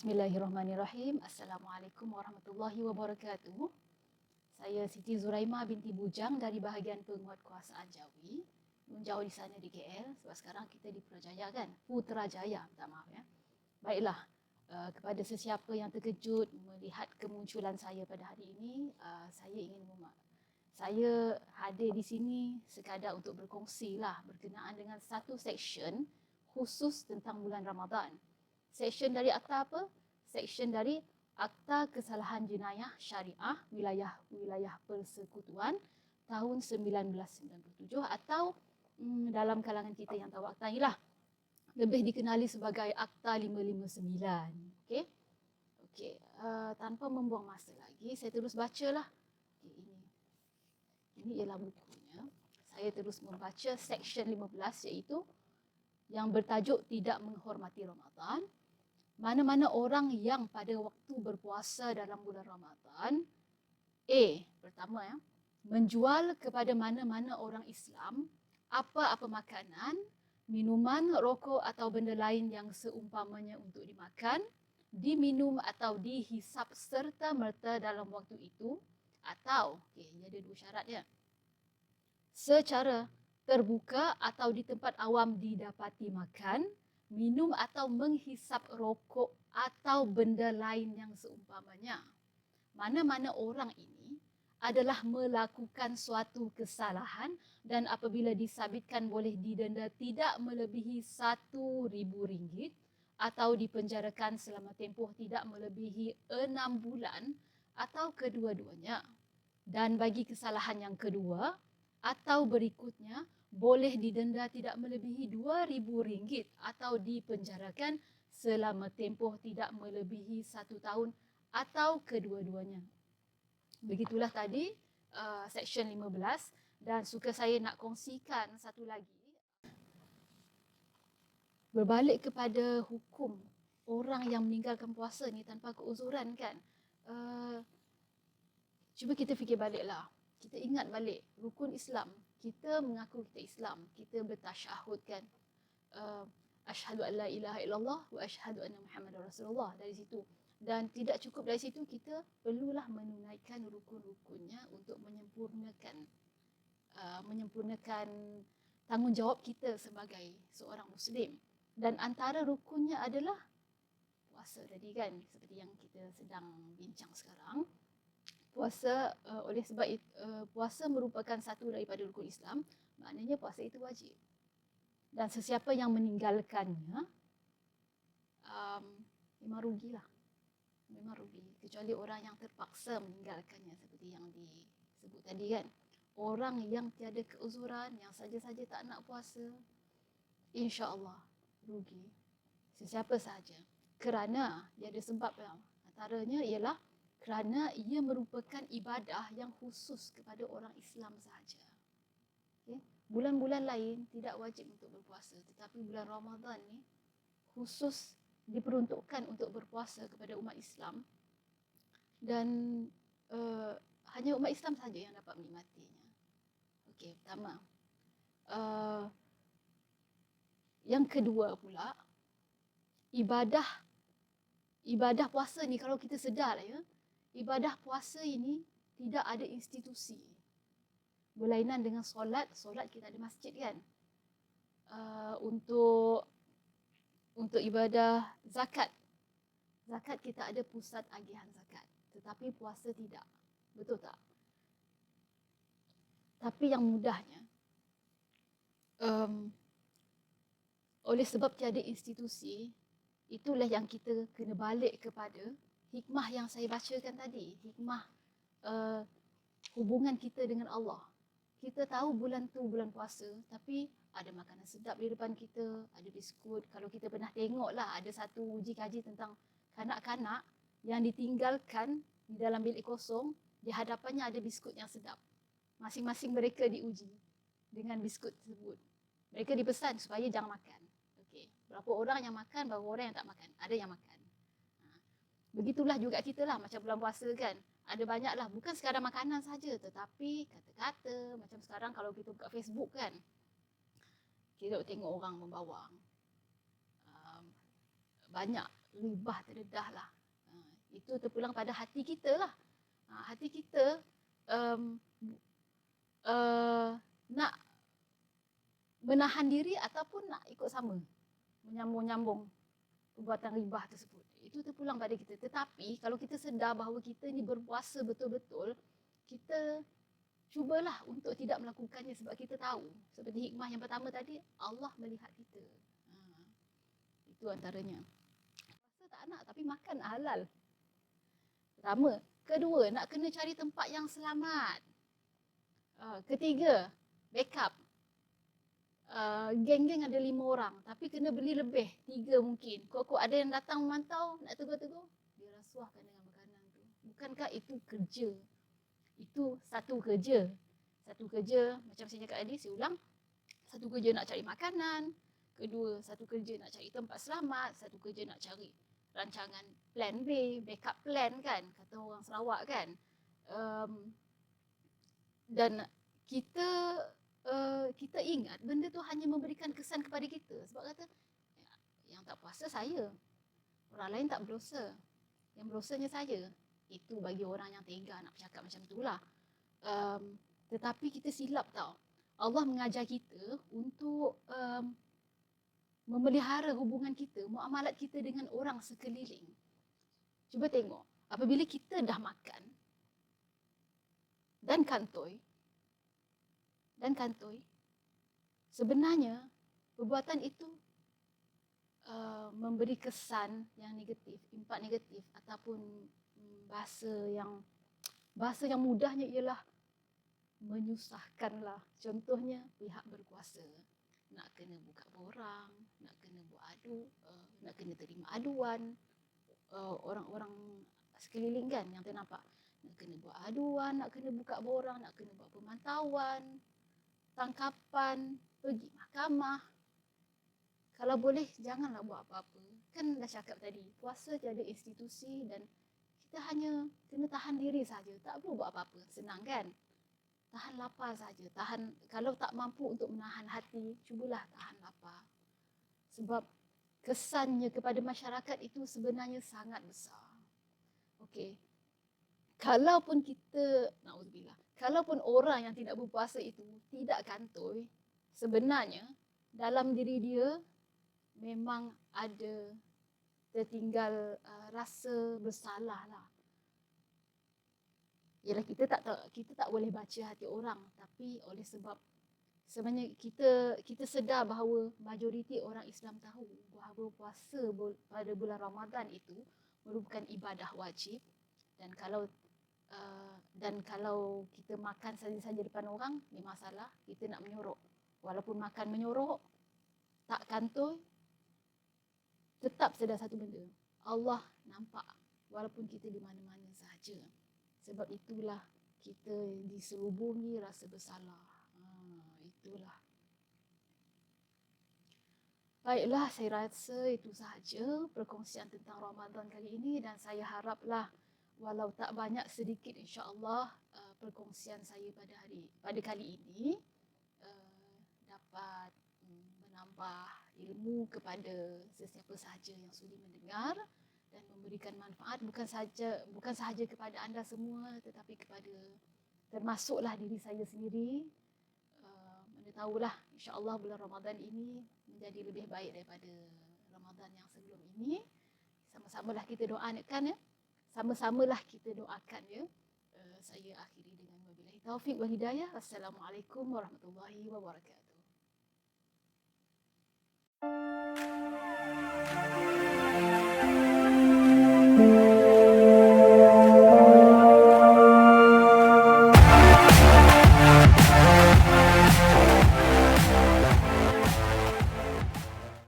Bismillahirrahmanirrahim. Assalamualaikum warahmatullahi wabarakatuh. Saya Siti Zuraimah binti Bujang dari bahagian penguatkuasaan Jawi. Jauh di sana di KL, sebab sekarang kita di Putrajaya kan? Putrajaya, minta maaf ya. Baiklah, kepada sesiapa yang terkejut melihat kemunculan saya pada hari ini, saya hadir di sini sekadar untuk berkongsi lah berkenaan dengan satu seksyen khusus tentang bulan Ramadan. Seksyen dari akta apa? Seksyen dari Akta Kesalahan Jenayah Syariah Wilayah Persekutuan tahun 1997 atau dalam kalangan kita yang tahu akta ni lah, lebih dikenali sebagai Akta 559. Okey, tanpa membuang masa lagi, saya terus bacalah. Ini ialah bukunya. Saya terus membaca seksyen 15 iaitu yang bertajuk Tidak Menghormati Ramadan. Mana-mana orang yang pada waktu berpuasa dalam bulan Ramadan, pertama menjual kepada mana-mana orang Islam apa-apa makanan, minuman, rokok atau benda lain yang seumpamanya untuk dimakan, diminum atau dihisap serta-merta dalam waktu itu, atau, ini ada dua syarat dia, secara terbuka atau di tempat awam didapati makan, minum atau menghisap rokok atau benda lain yang seumpamanya. Mana-mana orang ini adalah melakukan suatu kesalahan dan apabila disabitkan boleh didenda tidak melebihi RM1,000 atau dipenjarakan selama tempoh tidak melebihi 6 bulan atau kedua-duanya. Dan bagi kesalahan yang kedua atau berikutnya, boleh didenda tidak melebihi RM2,000 atau dipenjarakan selama tempoh tidak melebihi 1 tahun atau kedua-duanya. Begitulah tadi seksyen 15 dan suka saya nak kongsikan satu lagi. Berbalik kepada hukum orang yang meninggalkan puasa ni tanpa keuzuran kan. Cuba kita fikir baliklah. Kita ingat balik rukun Islam. Kita mengaku kita Islam, kita bertasyahud kan, asyhadu an la ilaha illallah wa asyhadu anna Muhammadar Rasulullah dari situ. Dan tidak cukup dari situ, kita perlulah menunaikan rukun-rukunnya untuk menyempurnakan tanggungjawab kita sebagai seorang Muslim. Dan antara rukunnya adalah puasa tadi kan, seperti yang kita sedang bincang sekarang. Puasa, oleh sebab puasa merupakan satu daripada rukun Islam, maknanya puasa itu wajib. Dan sesiapa yang meninggalkannya, memang rugilah. Memang rugi. Kecuali orang yang terpaksa meninggalkannya seperti yang disebut tadi kan. Orang yang tiada keuzuran, yang saja-saja tak nak puasa, insya-Allah rugi. Sesiapa sahaja. Kerana dia ada sebab lah. Antaranya ialah kerana ia merupakan ibadah yang khusus kepada orang Islam sahaja. Bulan-bulan lain tidak wajib untuk berpuasa, tetapi bulan Ramadan ni khusus diperuntukkan untuk berpuasa kepada umat Islam dan hanya umat Islam sahaja yang dapat menikmatinya. Pertama. Yang kedua pula, ibadah puasa ni kalau kita sedar ya, ibadah puasa ini tidak ada institusi. Berlainan dengan solat kita ada masjid kan. Untuk ibadah zakat kita ada pusat agihan zakat. Tetapi puasa tidak. Betul tak? Tapi yang mudahnya, oleh sebab tiada institusi, itulah yang kita kena balik kepada hikmah yang saya bacakan tadi. Hikmah hubungan kita dengan Allah. Kita tahu bulan tu bulan puasa, tapi ada makanan sedap di depan kita, ada biskut. Kalau kita pernah tengok lah, ada satu uji kaji tentang kanak-kanak yang ditinggalkan di dalam bilik kosong, di hadapannya ada biskut yang sedap. Masing-masing mereka diuji dengan biskut tersebut. Mereka dipesan supaya jangan makan. Berapa orang yang makan, berapa orang yang tak makan. Ada yang makan. Begitulah juga kita lah, macam bulan puasa kan. Ada banyaklah, bukan sekadar makanan saja, tetapi kata-kata. Macam sekarang kalau kita buka Facebook kan, kita tengok orang membawang. banyak ribah terdedah lah. Itu terpulang pada hati kita lah. Hati kita nak menahan diri ataupun nak ikut sama, menyambung-nyambung perbuatan ribah tersebut. Itu terpulang pada kita. Tetapi kalau kita sedar bahawa kita ni berpuasa betul-betul, kita cubalah untuk tidak melakukannya sebab kita tahu. Seperti hikmah yang pertama tadi, Allah melihat kita. Itu antaranya. Puasa tak nak tapi makan halal. Pertama. Kedua, nak kena cari tempat yang selamat. Ketiga, backup. Geng-geng ada 5 orang tapi kena beli lebih, 3 mungkin. Kok ada yang datang memantau, nak tegur-tegur, dia rasuahkan dengan makanan tu. Bukankah itu kerja? Itu satu kerja. Satu kerja, macam saya cakap tadi, saya ulang. Satu kerja nak cari makanan. Kedua, satu kerja nak cari tempat selamat. Satu kerja nak cari rancangan plan B, backup plan kan, kata orang Sarawak kan. Dan kita ingat benda tu hanya memberikan kesan kepada kita. Sebab kata, yang tak puasa saya. Orang lain tak berdosa. Yang berdosanya saya. Itu bagi orang yang tega nak bercakap macam itulah. Tetapi kita silap tau. Allah mengajar kita untuk memelihara hubungan kita, muamalat kita dengan orang sekeliling. Cuba tengok, apabila kita dah makan dan kantoi, sebenarnya perbuatan itu memberi kesan yang negatif, impak negatif ataupun bahasa yang mudahnya ialah menyusahkanlah. Contohnya pihak berkuasa nak kena buka borang, nak kena buat nak kena terima aduan orang-orang sekeliling kan yang ternampak. Nak kena buat aduan, nak kena buka borang, nak kena buat pemantauan, tangkapan, pergi mahkamah. Kalau boleh janganlah buat apa-apa. Kan dah cakap tadi, puasa tiada institusi dan kita hanya kena tahan diri saja. Tak perlu buat apa-apa, senang kan? Tahan lapar saja. Kalau tak mampu untuk menahan hati, cubalah tahan lapar. Sebab kesannya kepada masyarakat itu sebenarnya sangat besar. Okey. Kalaupun orang yang tidak berpuasa itu tidak kantoi, sebenarnya dalam diri dia memang ada tertinggal rasa bersalah lah. Yalah, kita tak boleh baca hati orang, tapi oleh sebab sebenarnya kita sedar bahawa majoriti orang Islam tahu bahawa puasa pada bulan Ramadan itu merupakan ibadah wajib, dan kalau kita makan saja-saja depan orang, ni masalah, kita nak menyorok. Walaupun makan menyorok, tak kantoi, tetap sedar satu benda, Allah nampak walaupun kita di mana-mana sahaja. Sebab itulah kita diselubungi rasa bersalah. Itulah. Baiklah, saya rasa itu sahaja perkongsian tentang Ramadan kali ini, dan saya haraplah walau tak banyak sedikit insya-Allah perkongsian saya pada kali ini dapat menambah ilmu kepada sesiapa sahaja yang sudi mendengar dan memberikan manfaat bukan sahaja kepada anda semua, tetapi termasuklah diri saya sendiri. Anda tahulah, insya-Allah bulan Ramadan ini menjadi lebih baik daripada Ramadan yang sebelum ini. Sama-samalah kita doakan ya. Sama-samalah kita doakan ya. Saya akhiri dengan wabillahi taufik wal hidayah. Assalamualaikum warahmatullahi wabarakatuh.